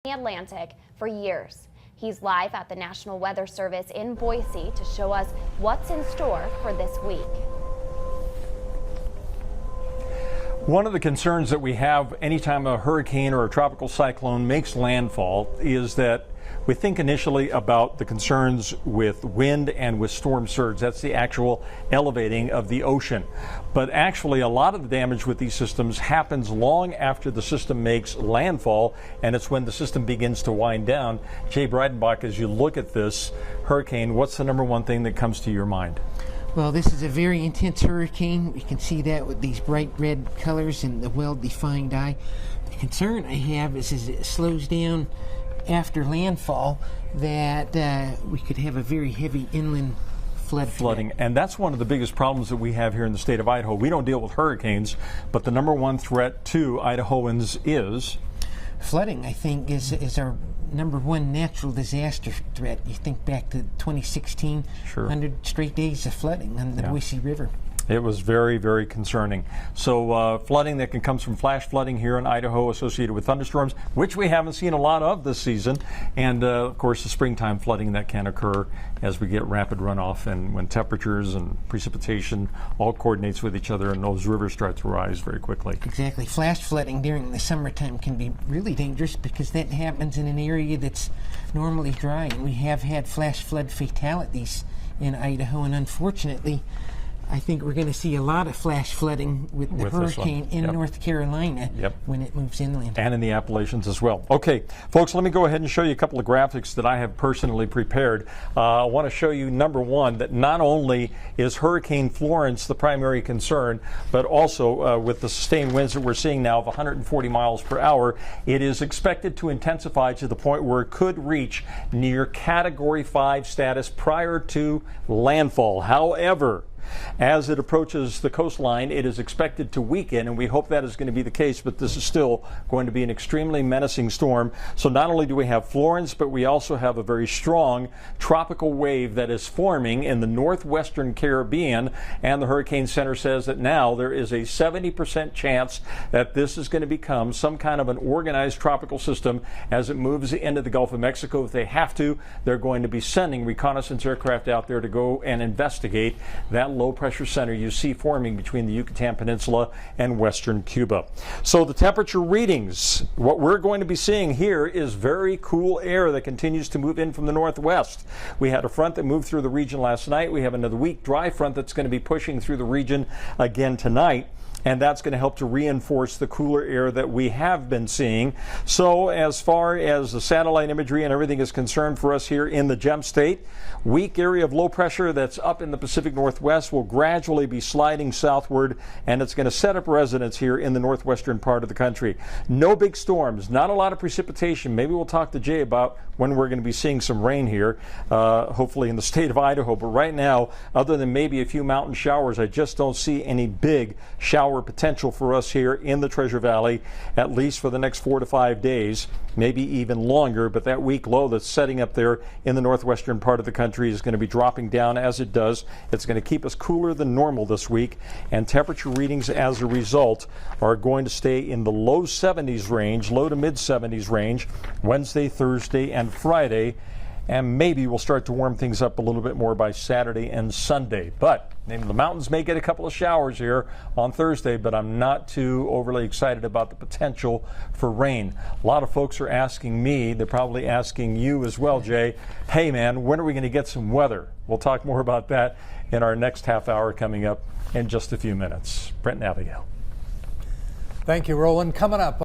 the Atlantic for years. He's live at the National Weather Service in Boise to show us what's in store for this week. One of the concerns that we have anytime a hurricane or a tropical cyclone makes landfall is that we think initially about the concerns with wind and with storm surge. That's the actual elevating of the ocean. But actually, a lot of the damage with these systems happens long after the system makes landfall, and it's when the system begins to wind down. Jay Breidenbach, as you look at this hurricane, what's the number one thing that comes to your mind? Well, this is a very intense hurricane. You can see that with these bright red colors and the well-defined eye. The concern I have is as it slows down after landfall that we could have a very heavy inland flooding. And that's one of the biggest problems that we have here in the state of Idaho. We don't deal with hurricanes, but the number one threat to Idahoans is flooding. I think is our number one natural disaster threat. You think back to 2016, Sure. 100 straight days of flooding on the Boise River. It was very, very concerning. So flooding that can come from flash flooding here in Idaho associated with thunderstorms, which we haven't seen a lot of this season. And of course, the springtime flooding that can occur as we get rapid runoff and when temperatures and precipitation all coordinates with each other and those rivers start to rise very quickly. Exactly. Flash flooding during the summertime can be really dangerous because that happens in an area that's normally dry. And we have had flash flood fatalities in Idaho, and unfortunately, I think we're going to see a lot of flash flooding with the hurricane in North Carolina when it moves inland. And in the Appalachians as well. Okay, folks, let me go ahead and show you a couple of graphics that I have personally prepared. I want to show you, number one, that not only is Hurricane Florence the primary concern, but also with the sustained winds that we're seeing now of 140 miles per hour, it is expected to intensify to the point where it could reach near Category 5 status prior to landfall. However, as it approaches the coastline, it is expected to weaken, and we hope that is going to be the case, but this is still going to be an extremely menacing storm. So not only do we have Florence, but we also have a very strong tropical wave that is forming in the northwestern Caribbean, and the Hurricane Center says that now there is a 70% chance that this is going to become some kind of an organized tropical system as it moves into the Gulf of Mexico. If they have to, they're going to be sending reconnaissance aircraft out there to go and investigate that low pressure center you see forming between the Yucatan Peninsula and western Cuba. So the temperature readings, what we're going to be seeing here is very cool air that continues to move in from the northwest. We had a front that moved through the region last night. We have another weak dry front that's going to be pushing through the region again tonight. And that's going to help to reinforce the cooler air that we have been seeing. So as far as the satellite imagery and everything is concerned for us here in the Gem State, weak area of low pressure that's up in the Pacific Northwest will gradually be sliding southward, and it's going to set up residence here in the northwestern part of the country. No big storms, not a lot of precipitation. Maybe we'll talk to Jay about when we're going to be seeing some rain here, hopefully in the state of Idaho. But right now, other than maybe a few mountain showers, I just don't see any big shower potential for us here in the Treasure Valley, at least for the next 4 to 5 days, maybe even longer. But that weak low that's setting up there in the northwestern part of the country is going to be dropping down as it does. It's going to keep us cooler than normal this week, and temperature readings as a result are going to stay in the low 70s range, low to mid 70s range, Wednesday, Thursday, and Friday. And maybe we'll start to warm things up a little bit more by Saturday and Sunday. But the mountains may get a couple of showers here on Thursday, but I'm not too overly excited about the potential for rain. A lot of folks are asking me, they're probably asking you as well, Jay, hey man, when are we going to get some weather? We'll talk more about that in our next half hour coming up in just a few minutes. Brent and Abigail. Thank you, Roland. Coming up.